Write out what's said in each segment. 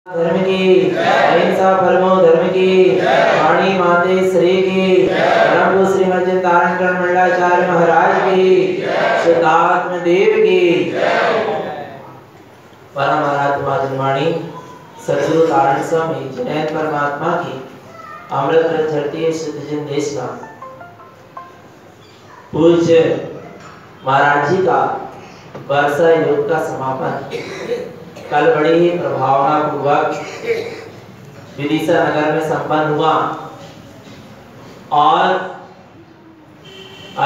धर्म की अहिंसा परमो धर्म की वाणी माते श्री की परम श्रीमद तारण मंडलाचार्य महाराज की शुद्धात्म देव की परम आराध्य जनवाणी सद्गुरु तारण स्वामी जैन परमात्मा की अमृत धरती शुद्ध जन देश का पूज्य महाराज जी का वर्षा योग का समापन कल बड़ी ही प्रभावना पूर्वक विदिशा नगर में संपन्न हुआ और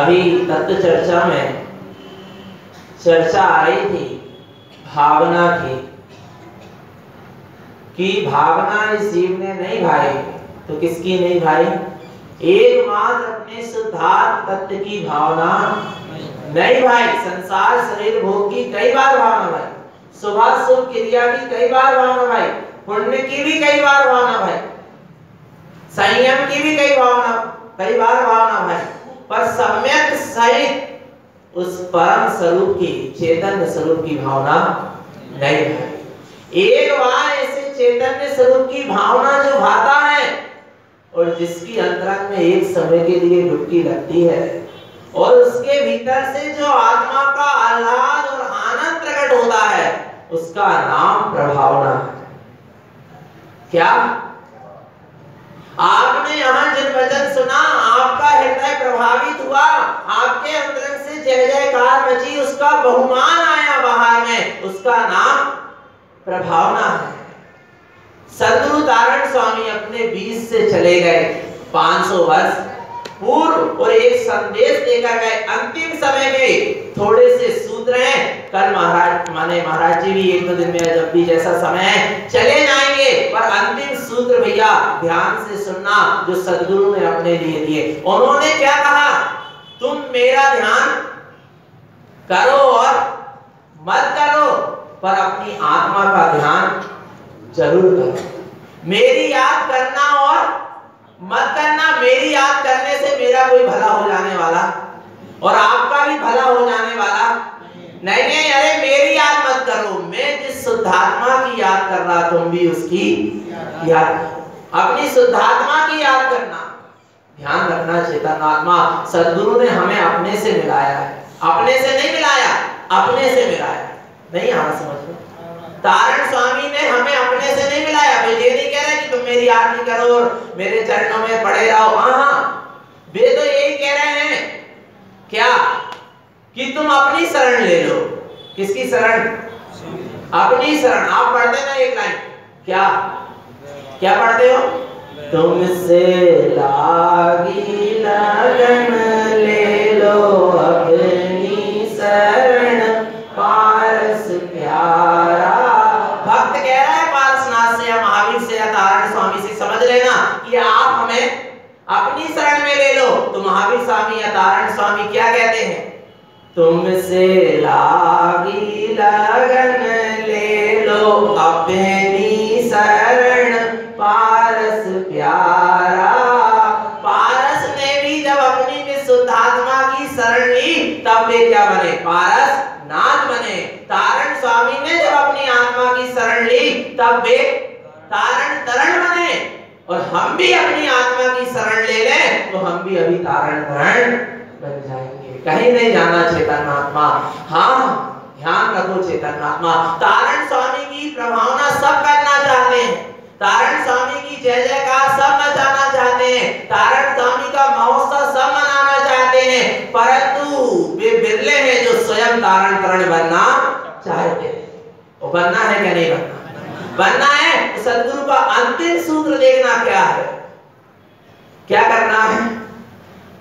अभी तत्व चर्चा में चर्चा आ रही थी भावना की कि भावना इस जीव ने नहीं भाई तो किसकी नहीं भाई? एकमात्र अपने शुद्धात्म तत्व की भावना नहीं भाई। संसार शरीर भोग की कई बार भावना भाई, शुभ शुभ क्रिया की कई बार भावना भाई, पुण्य की भी कई बार भावना भाई, संयम की भी कई बार भावना भाई, पर सम्यक सहित उस परम स्वरूप की चैतन्य स्वरूप की भावना नहीं भाई। एक बार ऐसे चैतन्य स्वरूप की भावना जो भाता है और जिसकी अंतरंग में एक समय के लिए डुबकी लगती है और उसके भीतर से जो आत्मा का आह्लाद और आनंद प्रकट होता है उसका नाम प्रभावना है। क्या आपने यहाँ जिन वचन सुना आपका हृदय प्रभावित हुआ, आपके अंतरंग से जय जयकार मची, उसका बहुमान आया बाहर में, उसका नाम प्रभावना है। सद्गुरु तारण स्वामी अपने बीच से चले गए 500 वर्ष पूर्व और एक संदेश देकर गए। अंतिम समय के थोड़े से सूत्र हैं, कल महाराज जी भी एक दो दिन में जब भी जैसा समय है चले जाएंगे, पर अंतिम सूत्र भैया ध्यान से सुनना जो सद्गुरु ने अपने लिए दिए। उन्होंने क्या कहा? तुम मेरा ध्यान करो और मत करो, पर अपनी आत्मा का ध्यान जरूर करो। मेरी याद करना और मत करना। मेरी याद करने से मेरा कोई भला हो जाने वाला और आपका भी भला हो जाने वाला नहीं। अरे मेरी याद मत करो, मैं जिस शुद्धात्मा की याद कर रहा तुम भी उसकी याद, अपनी शुद्धात्मा की याद करना। ध्यान रखना चेतन आत्मा सद्गुरु ने हमें अपने से मिलाया है, अपने से नहीं मिलाया, अपने से मिलाया। नहीं आ समझ में? तारण स्वामी ने हमें अपने से नहीं मिलाया। वे ये नहीं कह रहे कि तुम मेरी याद नहीं करो और मेरे चरणों में पड़े रहो। हाँ, वे तो यही कह रहे हैं क्या कि तुम अपनी शरण ले लो। किसकी शरण? अपनी शरण। आप पढ़ते ना एक लाइन, क्या पढ़ते हो? तुमसे लागी लगन ले लो अपनी शरण पारस प्यारा। भक्त कह रहा है पारसनाथ से या महावीर से या तारण स्वामी से, समझ लेना कि आप हमें अपनी शरण में ले लो। तो महावीर स्वामी या तारण स्वामी क्या कहते हैं? तुमसे लागी लगन ले लो अपनी शरण पारस प्यारा। पारस ने भी जब अपनी विशुद्धात्मा की शरण ली तब वे क्या बने? पारस नाथ बने। तारण स्वामी ने जब अपनी आत्मा की शरण ली तब वे तारण तरण बने। और हम भी अपनी आत्मा की शरण ले लें तो हम भी अभी तारण तरण बन जाएंगे। कहीं नहीं जाना चेतन आत्मा। हाँ, ध्यान रखो चेतन आत्मा। तारण स्वामी की प्रभावना सब करना चाहते हैं, तारण स्वामी की जय जयकार सब मचाना चाहते हैं, तारण स्वामी का महोत्सव सब मनाना चाहते हैं, परंतु वे बिरले हैं जो स्वयं तारण तरण बनना चाहते हैं। वो बनना है क्या नहीं बनना? बनना है। तो सद्गुरु का अंतिम सूत्र देखना क्या है, क्या करना है?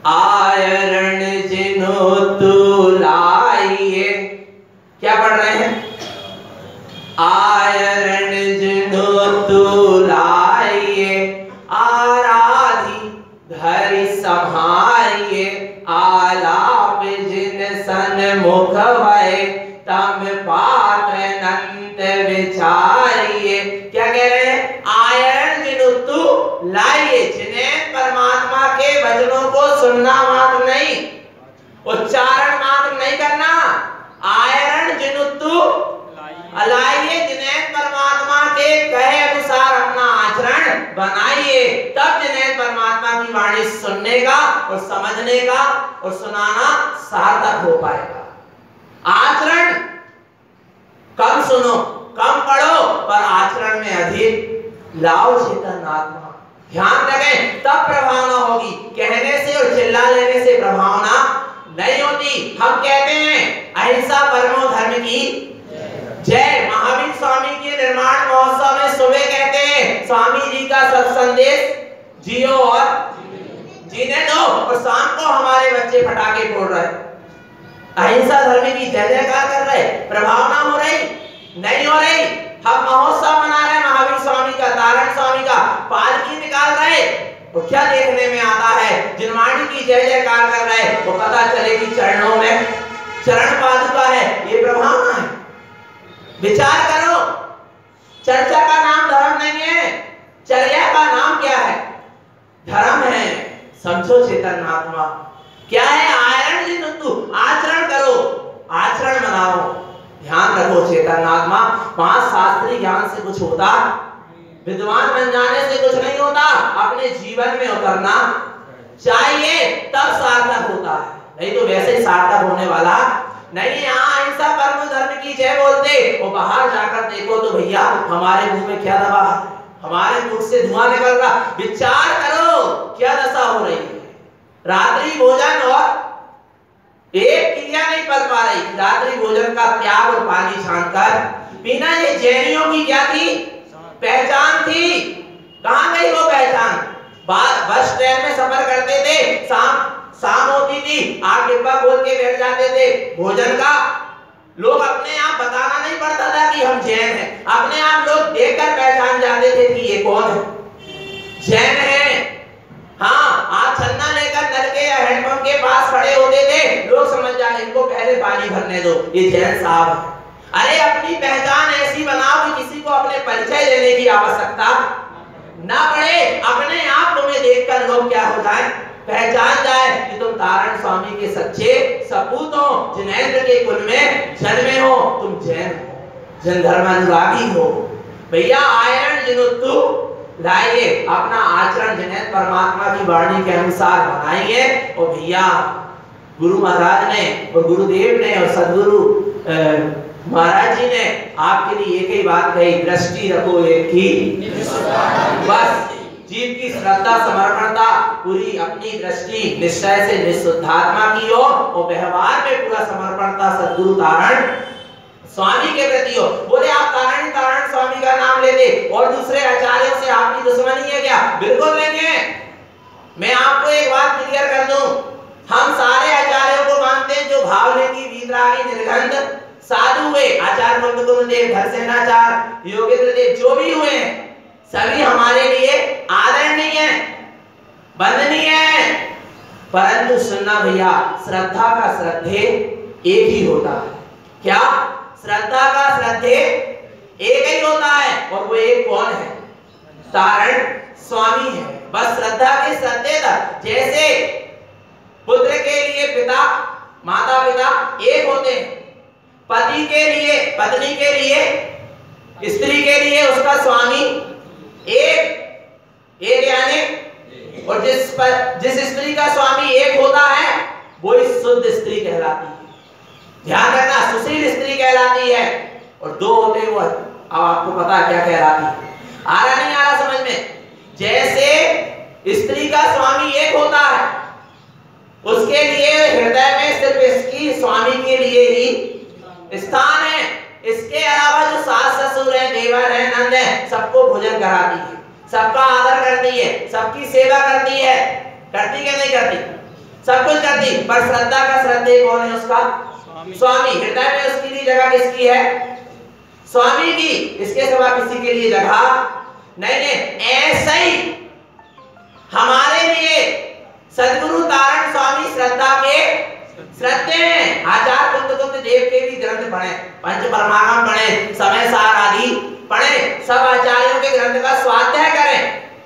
आयरण जिन्हो तू लाइए। क्या पढ़ रहे हैं? आयरण जिन्हो तू लाइए आराधी धरि संहारिए। आलाप जिन सन्मुख भय तम पात्र नंत विचारिए। क्या कह रहे हैं? आयरण जिन्हो तू लाइए, जिन्हें परमात्मा के वचनों को सुनना मात्र नहीं, उच्चारण मात्र नहीं करना। आयरण जिन्हो तू लाइए, जिन्हें बनाइए, तब जिन्हें परमात्मा की वाणी सुनने का और समझने का और सुनाना सार्थक हो पाएगा। आचरण कम सुनो, कम पढ़ो, पर आचरण में अधिक लाओ चेतन आत्मा। ध्यान रखें, तब प्रभावना होगी। कहने से और चिल्ला लेने से प्रभावना नहीं होती। हम कहते हैं अहिंसा परमो धर्म की जय। महावीर स्वामी के निर्माण महोत्सव में सुबह कहते हैं स्वामी जी का सब संदेश जियो और जीने दो, और शाम को हमारे बच्चे पटाखे फोड़ रहे, अहिंसा धर्म की जय जयकार कर रहे, प्रभावना हो रही नहीं हो रही। हम महोत्सव मना रहे महावीर स्वामी का, तारण स्वामी का, पालकी निकाल रहे, तो क्या देखने में आता है? जिनवाणी की जय जयकार कर रहे, वो पता चले कि चरणों में चरण पादुका है, ये प्रभावना है। विचार करो, चर्चा का नाम धर्म नहीं है, चर्या का नाम क्या है? धर्म है। समझो चेतन आत्मा क्या है? आयरन जिंदु, आचरण करो, आचरण बनाओ। ध्यान रखो चेतन आत्मा, पांच शास्त्रीय ज्ञान से कुछ होता, विद्वान बन जाने से कुछ नहीं होता। अपने जीवन में उतरना चाहिए, तब सार्थक होता है, नहीं तो वैसे ही सार्थक होने वाला नहीं। यहाँ अहिंसा परम धर्म की जय बोलते, वो बाहर जाकर देखो तो भैया हमारे मुंह में क्या दबा, हमारे मुंह से धुआं निकल रहा। विचार करो क्या दशा हो रही है। रात्रि भोजन और एक क्रिया नहीं कर पा रही, रात्रि भोजन का त्याग और पानी छानकर पीना, ये जैनियों की क्या थी? पहचान थी। कहां गई वो पहचान? बस ट्रेन में सफर करते थे, शाम होती थी, आप डिब्बा खोल के बैठ जाते थे भोजन का, लोग अपने आप बताना नहीं पड़ता था कि हम जैन हैं, अपने आप लोग देखकर पहचान जाते थे कि ये कौन है, जैन है। हाँ, आप छन्ना लेकर नल के या हैंडपंप के पास खड़े होते थे, लोग समझ जाते इनको पहले पानी भरने दो, ये जैन साहब है। अरे अपनी पहचान ऐसी बनाओ कि किसी को अपने परिचय देने की आवश्यकता ना पड़े, अपने आप तुम्हें देखकर लोग क्या हो जाए? पहचान जाए कि तुम तारण स्वामी के सच्चे सपूत हो, जिनेंद्र के कुल में जन्मे हो, तुम जैन हो, जन धर्मानुरागी हो। भैया आयरन जिनुत्तु लाइए, अपना आचरण जिन्हें परमात्मा की वाणी के अनुसार बनाइए। और भैया गुरु महाराज ने और गुरुदेव ने और सदगुरु महाराज जी ने आपके लिए एक ही बात कही, दृष्टि रखो एक ही, बस जीव की श्रद्धा समर्पणता पूरी, अपनी दृष्टि निश्चय से निशुद्धात्मा की हो और व्यवहार में पूरा समर्पणता सदगुरु तारण स्वामी के प्रति हो। बोले आप तारण स्वामी का नाम लेते और दूसरे आचार्यों से आपकी दुश्मनी है क्या? बिल्कुल नहीं है। मैं आपको एक बात क्लियर कर दूं, हम सारे आचार्यों को मानते हैं जो भावलिंगी, वीतरागी, निर्गंध साधु हुए, आचार्य मुकुंदेव, घरसेनाचार्य, योगेंद्र देव, जो भी हुए सभी हमारे लिए आदरणीय है, वंदनीय है। परंतु सुनना भैया, श्रद्धा का श्रद्धे एक ही होता है। क्या? श्रद्धा का श्रद्धे एक ही होता है, और वो एक कौन है? तारण स्वामी है। बस श्रद्धा के श्रद्धे तक, जैसे पुत्र के लिए पिता माता पिता एक होते हैं, पति के लिए पत्नी के लिए, स्त्री के लिए उसका स्वामी एक यानी, और जिस स्त्री का स्वामी एक होता है वो शुद्ध स्त्री कहलाती है। ध्यान रखना, सुशील स्त्री कहलाती है, और दो होते हैं वो, अब आपको पता है क्या कहलाती है। आ रहा नहीं आ रहा समझ में? जैसे स्त्री का स्वामी एक होता है, उसके लिए हृदय में सिर्फ इसकी स्वामी के लिए ही स्थान है। इसके अलावा जो सास ससुर है, देवर है, नंद है, सबको भोजन कराती है, सबका आदर करती है, सबकी सेवा करती है, करती क्या नहीं करती? सब कुछ करती। पर श्रद्धा का श्रद्धेय कौन है? उसका स्वामी। हृदय में उसके लिए जगह किसकी है? स्वामी की। इसके सिवा किसी के लिए जगह नहीं है। ऐसा ही हमारे लिए सदगुरु तारण स्वामी श्रद्धा के श्रद्धेय हैं। आचार्य कुंद देव के भी ग्रंथ पढ़े, पंच परमागम पढ़े, समय सार आदि पढ़े, सब आचार्यों के ग्रंथ का स्वाध्याय करें,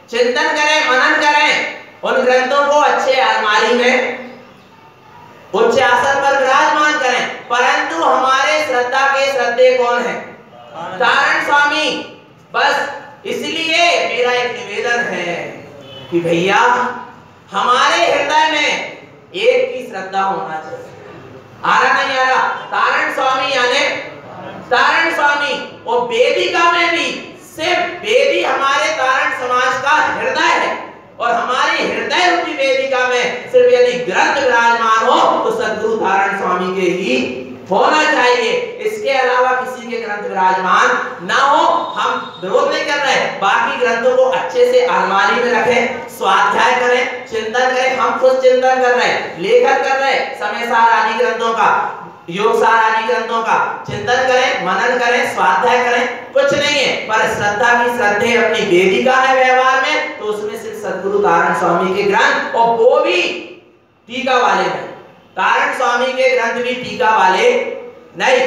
चिंतन करें, मनन करें, उन ग्रंथों को अच्छे अलमारी में उच्च आसन पर विराजमान करें। परंतु हमारे श्रद्धा के श्रद्धेय कौन है? तारण स्वामी। बस इसलिए मेरा एक निवेदन है कि भैया हमारे हृदय में एक की श्रद्धा होना चाहिए। आ रहा नहीं आ रहा? तारण स्वामी यानी तारण स्वामी, और वेदिका में भी सिर्फ वेदी हमारे तारण समाज का हृदय है, और हमारी हृदय रूपी वेदिका में सिर्फ यदि ग्रंथ विराजमान हो तो सद्गुरु तारण स्वामी के ही होना चाहिए। इसके अलावा किसी के ग्रंथ विराजमान ना हो। हम विरोध नहीं कर रहे, बाकी ग्रंथों को अच्छे से अलमारी में रखें, स्वाध्याय करें, चिंतन करें। हम खुद चिंतन कर रहे हैं, लेखन कर रहे हैं, समय सार आदि ग्रंथों का, योग सार आदि ग्रंथों का चिंतन करें, मनन करें, स्वाध्याय करें, कुछ नहीं है। पर श्रद्धा की श्रद्धे अपनी वेदिका है व्यवहार में, तो उसमें सिर्फ सद्गुरु तारण स्वामी के ग्रंथ, और वो भी टीका वाले नहीं। तारण स्वामी के ग्रंथ भी टीका वाले नहीं,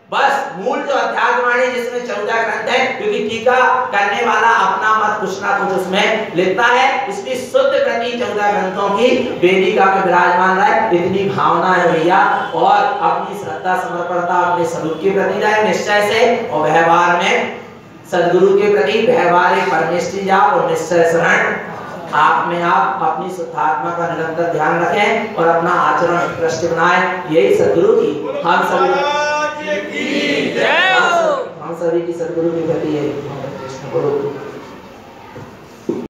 बस मूल जो अध्यात्मवाणी जिसमें 14 ग्रंथ है, क्योंकि टीका करने वाला अपना मत कुछ ना कुछ उसमें लिखता है, इसलिए शुद्ध प्रति 14 ग्रंथों की वेदिका में विराजमान रहे, इतनी भावना है भैया। और अपनी श्रद्धा समर्पणता अपने स्वरूप के प्रति रहे निश्चय से, और व्यवहार में सद्गुरु के प्रति व्यवहारिक परमेष्टि जाप और निश्चय शरण आप में आप अपनी शुद्धात्मा का निरंतर ध्यान रखें और अपना आचरण उत्कृष्ट बनाएं। यही सद्गुरु की हम सभी की सद्गुरु की प्रति है।